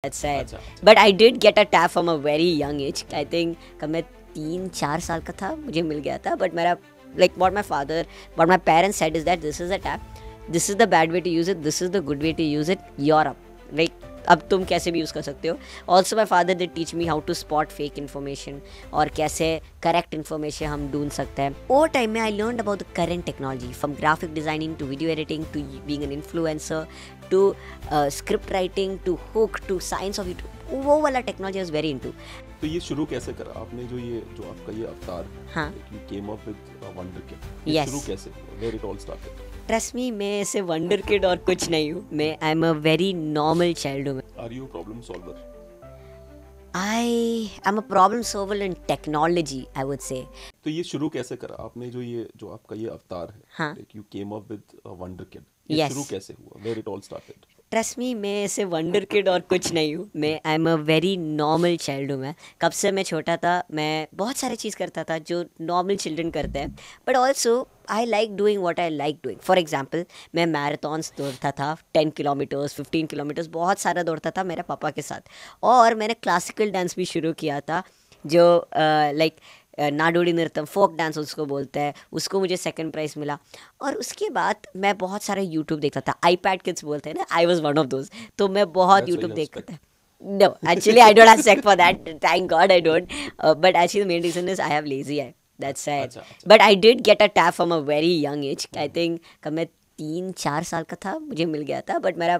That's right. अच्छा But I did get a tab from a very young age. I think कब मैं 3-4 साल का था मुझे मिल गया था. But मेरा what my parents said is that this is a tab. This is the bad way to use it. This is the good way to use it. You're up. Like अब तुम कैसे भी यूज़ कर सकते हो. Also my father did teach me how to spot fake information और कैसे correct information हम ढूंढ सकते हैं. वो टाइम में I learn about the current technology from graphic designing to video editing to being an influencer to script writing to hook to science of it. वो वाला टेक्नोलॉजी वाज वेरी इनटू. तो ये शुरू कैसे करा आपने जो आपका ये अवतार हाँ. You came up with wonder kid Yes. शुरू कैसे where it all started trust me मैं ऐसे वंडर किड और कुछ नहीं हूँ. मैं I am a very normal child हूँ. Are you problem solver I am a problem solver in technology I would say. तो ये शुरू कैसे करा आपने जो आपका ये अवतार है हाँ. You came up with wonder kid Yes. शुरू कैसे हुआ where it all started trust me मैं ऐसे वंडर किड और कुछ नहीं हूँ. मैं I am a very normal child हूँ. मैं कब से मैं छोटा था मैं बहुत सारे चीज़ करता था जो नॉर्मल चिल्ड्रन करते हैं. But also I like doing what I like doing. For example मैं मैराथॉन्स दौड़ता था 10 किलोमीटर्स 15 किलोमीटर्स बहुत सारा दौड़ता था मेरे पापा के साथ. और मैंने क्लासिकल डांस भी शुरू किया था जो लाइक नाडोडी नृत्यम फोक डांस उसको बोलते हैं. उसको मुझे सेकंड प्राइज़ मिला. और उसके बाद मैं बहुत सारे यूट्यूब देखता था. iPad किड्स बोलते हैं ना. I was one of those. तो मैं बहुत That's why YouTube you have देखता था. No, actually I don't have spec for that. Thank God I don't. But actually the main reason is I have lazy eye. That's it. अच्छा, अच्छा. But I did get a tab from a very young age. I think कब मैं 3-4 साल का था मुझे मिल गया था. But मेरा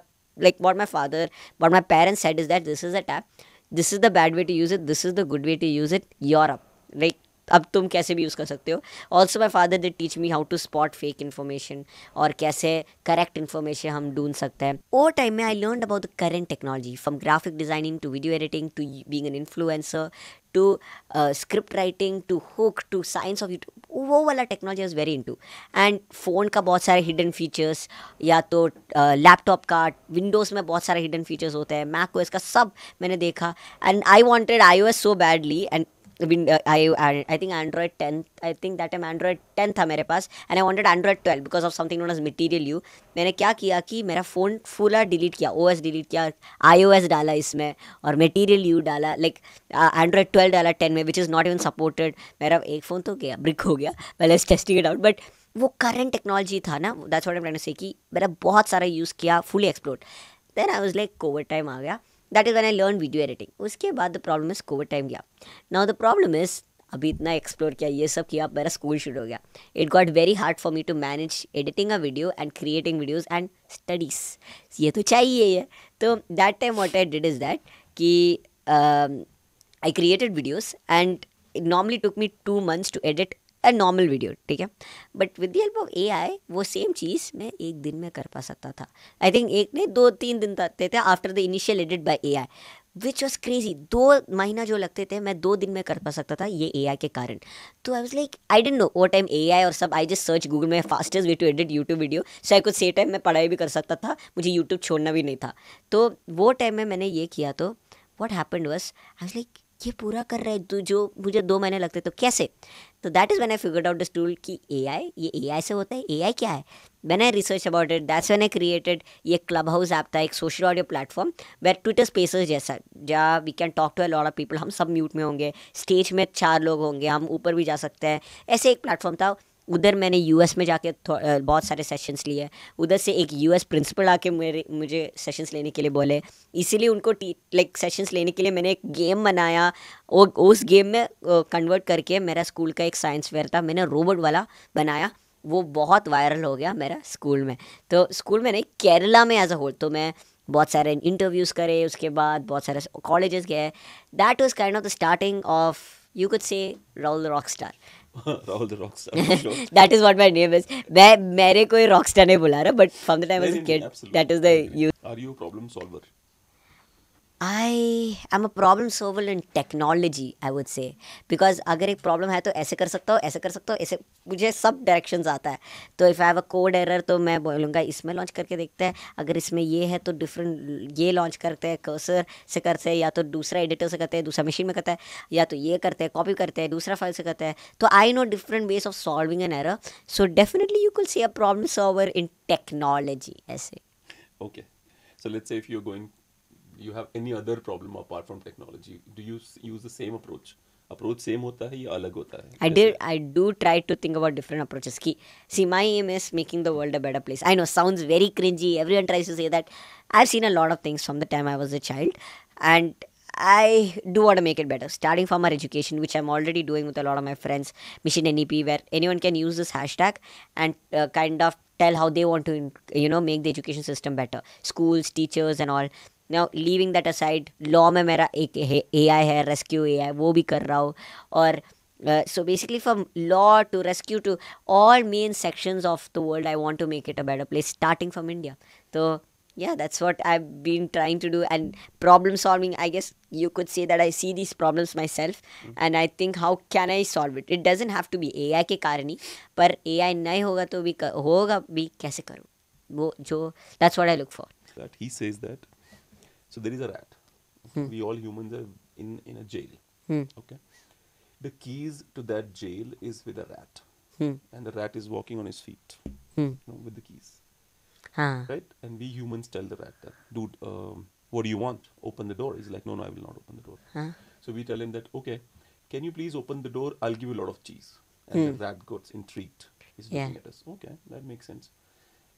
what my parents said is that this is a tab. This is the bad way to use it. This is the good way to use it. You're up. Like अब तुम कैसे भी यूज़ कर सकते हो. Also my father did teach me how to spot fake information और कैसे correct information हम ढूंढ सकते हैं. वो टाइम में I learn about the current technology from graphic designing to video editing to being an influencer to script writing to hook to science of YouTube. वो वाला technology is very into. And phone का बहुत सारे hidden features या तो laptop का Windows में बहुत सारे हिडन फीचर्स होते हैं. मैक ओएस का सब मैंने देखा. And I wanted iOS so badly. And I think Android 10. I think that time Android 10 था मेरे पास. And I wanted Android 12 because of something known as Material U. मैंने क्या किया कि मेरा फ़ोन फुला डिलीट किया. OS डिलीट किया. iOS डाला इसमें और Material U डाला. लाइक Android 12 डाला 10 में which is not even supported. मेरा एक फ़ोन तो गया ब्रिक हो गया. Well, let's testing it out. But वो करंट टेक्नोलॉजी था ना. That's what I'm trying to say कि मेरा बहुत सारा यूज़ किया fully explore. Then I was like covid time आ गया. That is when I learn video editing. उसके बाद the problem is covid time गया. नाउ द प्रॉब्लम इज़ अभी इतना एक्सप्लोर किया ये सब किया मेरा स्कूल शुरू हो गया. It got very hard for me to manage editing a video and creating videos and studies. ये तो चाहिए ही है. तो that time what I did is that कि I created videos and it normally took me 2 months to edit a normal video. ठीक है. But with the help of AI वो सेम चीज़ मैं एक दिन में कर पा सकता था. आई थिंक एक नहीं 2-3 दिन लगते थे after the initial edit bye AI which was crazy. 2 महीना जो लगते थे मैं 2 दिन में कर पा सकता था ये AI के कारण. तो I was like I didn't know वो टाइम AI और सब. आई जस्ट सर्च गूगल में fastest way to edit YouTube video. So I could save time मैं पढ़ाई भी कर सकता था. मुझे यूट्यूब छोड़ना भी नहीं था. तो वो टाइम में मैंने ये किया. तो what happened was I was like ये पूरा कर रहा है तो जो मुझे 2 महीने लगते तो कैसे. तो that is when I figured out this tool कि ये AI से होता है. AI क्या है. When I research about it that's when I created ये क्लब हाउस ऐप था एक social audio platform where Twitter Spaces जैसा जहाँ we can talk to a lot of people. हम सब म्यूट में होंगे. स्टेज में 4 लोग होंगे. हम ऊपर भी जा सकते हैं. ऐसे एक प्लेटफॉर्म था. उधर मैंने US में जाके बहुत सारे सेशंस लिए. उधर से एक US प्रिंसिपल आके मुझे सेशंस लेने के लिए बोले. इसीलिए उनको लाइक सेशंस लेने के लिए मैंने एक गेम बनाया. और उस गेम में कन्वर्ट करके मेरा स्कूल का एक साइंस फेयर था मैंने रोबोट वाला बनाया. वो बहुत वायरल हो गया मेरा स्कूल में. तो स्कूल में नहीं केरला में एज अ होल. तो मैं बहुत सारे इंटरव्यूज़ करे. उसके बाद बहुत सारे कॉलेजेस गए. That was kind of the starting of you could say Rahul the rock star. Rahul the rockstar sure. That is what my name is. मैं मेरे कोई रॉकस्टार नहीं बुला रहा but from the time I was a kid that is the you. Are you problem solver I am a problem solver in technology I would say. Because अगर एक problem है तो ऐसे कर सकता हूँ ऐसे कर सकता हूँ ऐसे मुझे सब डायरेक्शंस आता है. तो if I have a code error तो मैं बोलूँगा इसमें लॉन्च करके देखते हैं. अगर इसमें ये है तो डिफरेंट ये लॉन्च करते हैं कर्सर से करते हैं या तो दूसरा एडिटर से करते हैं दूसरा मशीन में करता है या तो ये करते हैं कॉपी करते हैं दूसरा फाइल से करते हैं. तो I know different ways of solving an error. So definitely you could see a problem solver in technology ऐसे. okay so let's say if you're going you have any other problem apart from technology? Do you use the same approach? Approach same होता है या अलग होता है? कैसे? I do try to think about different approaches. See, my aim is making the world a better place. I know, sounds very cringy. Everyone tries to say that. I've seen a lot of things from the time I was a child, and I do want to make it better. Starting from our education, which I'm already doing with a lot of my friends, Mission NEP, where anyone can use this hashtag and kind of tell how they want to, make the education system better. Schools, teachers, and all. Now, leaving that aside, law में मेरा एक AI है, rescue AI, वो भी कर रहा हूँ. और so basically from law to rescue to all main sections of the world, I want to make it a better place, starting from India. So yeah, that's what I've been trying to do. And problem solving, I guess you could say that I see these problems myself and I think how can I solve it. It doesn't have to be AI के कारण ही, पर AI नहीं होगा तो भी होगा भी कैसे करूँ वो जो, that's what I look for. That he says that. So there is a rat. Okay? We all humans are in a jail. Okay. The keys to that jail is with a rat, and the rat is walking on his feet, with the keys. Right? And we humans tell the rat that, dude, what do you want? Open the door. He's like, no, I will not open the door. So we tell him that, okay, can you please open the door? I'll give you a lot of cheese. And the rat gets intrigued. He's looking at us. Okay, that makes sense.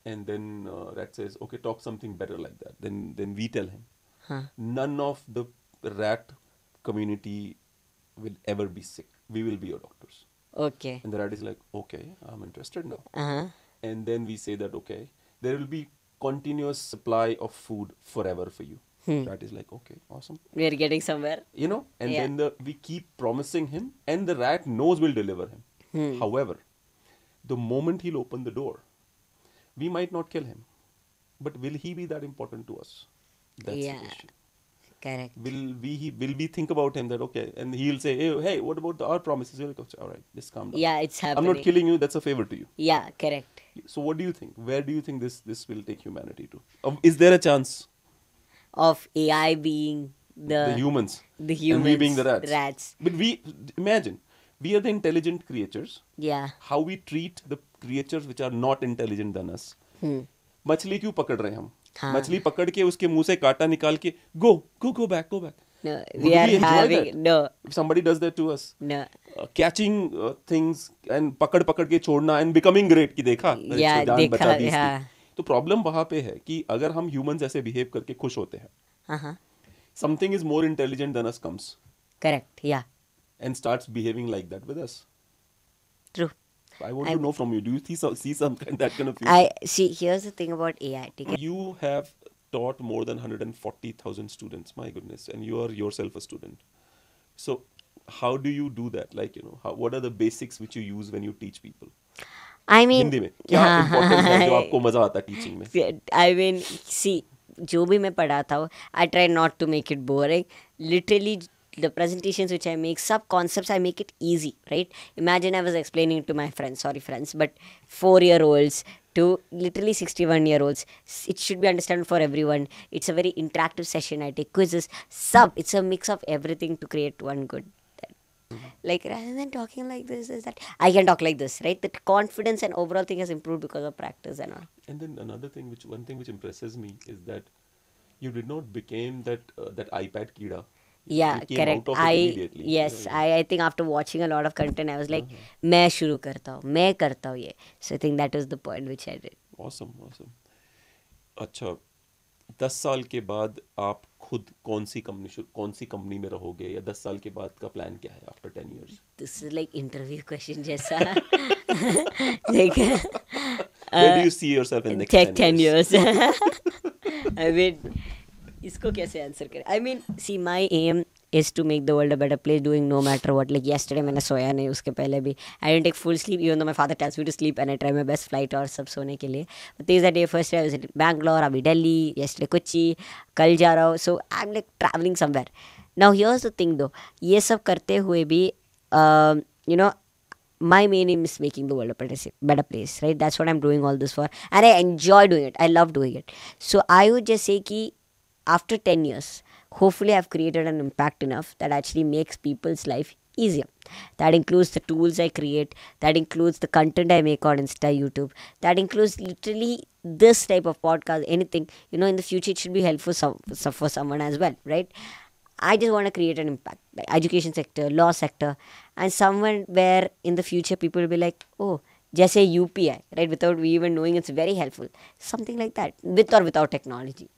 And then rat says, okay, talk something better like that. Then we tell him, none of the rat community will ever be sick. We will be your doctors. Okay. And the rat is like, okay, I'm interested now. And then we say that, okay, there will be continuous supply of food forever for you. Rat is like, okay, awesome. We're getting somewhere. And then we keep promising him, and the rat knows we'll deliver him. However, the moment he'll open the door, we might not kill him. But will he be that important to us? That's the question. Correct. Will we think about him that, okay, and he'll say, hey, what about our promises? We're like, all right, just calm down. Yeah, it's happening. I'm not killing you, that's a favor to you. Yeah, correct. So what do you think? Where do you think this will take humanity to? Is there a chance of AI being the humans and we being the rats? But imagine, we are the intelligent creatures. Yeah. How we treat the creatures which are not intelligent than us. मछली क्यों पकड़ रहे हैं हम? मछली पकड़ के उसके मुंह से कांटा निकाल के go back. No, Would we are enjoy having that? no. If somebody does that to us, No. Catching things and पकड़ के छोड़ना and becoming great कि देखा Yeah, जान देखा, बचा दी इसकी. yeah. तो प्रॉब्लम वहाँ पे है कि अगर हम humans ऐसे बिहेव करके खुश होते हैं, something is more intelligent than us comes. Correct. Yeah. And starts behaving like that with us. True. I want to know from you. Do you see some that kind of future? Here's the thing about AI. You have taught more than 140,000 students. My goodness, and you are yourself a student. So, how do you do that? Like, what are the basics which you use when you teach people? I mean, Hindi में क्या importance है जो आपको मजा आता है teaching में? I mean, see, जो भी मैं पढ़ाता हूँ, I try not to make it boring. Literally, the presentations which I make, sub concepts, I make it easy, right? Imagine I was explaining it to my friends, but 4-year-olds to literally 61-year-olds. It should be understandable for everyone. It's a very interactive session. I take quizzes, it's a mix of everything to create one good. Like, rather than talking like this, is that I can talk like this, right? The confidence and overall thing has improved because of practice and all. And then one thing which impresses me is that you did not become that iPad kida. Yeah, correct. I think after watching a lot of content, I was like, मैं शुरू करता हूँ, मैं करता हूँ ये. So I think that was the point which I did. Awesome. अच्छा, 10 साल के बाद आप खुद कौन सी कंपनी में रहोगे, या 10 साल के बाद का प्लान क्या है after 10 years? This is like interview question जैसा. Like, where do you see yourself in next 10 years? I mean, इसको कैसे आंसर करें? I mean, see, my aim is to make the world a better place, doing no matter what. Like yesterday मैंने सोया नहीं, उसके पहले भी I didn't take full sleep, even though my father tells me to sleep, and I try my best flight और सब सोने के लिए. But this is the day. First I was in Bangalore, अभी Delhi, yesterday Kochi, कल जा रहा हूँ. So I'm like traveling somewhere. Now here's the thing though, ये सब करते हुए भी my main aim is making the world a better place, right? That's what I'm doing all this for, and I enjoy doing it. I love doing it. So I would just say कि after 10 years, hopefully I've created an impact enough that actually makes people's life easier. That includes the tools I create, that includes the content I make on Insta, YouTube, that includes literally this type of podcast, anything. In the future it should be helpful for someone as well, right? I just want to create an impact, like education sector, law sector, and someone where in the future people will be like, oh, just say UPI, right? Without we even knowing, it's very helpful. Something like that, with or without technology.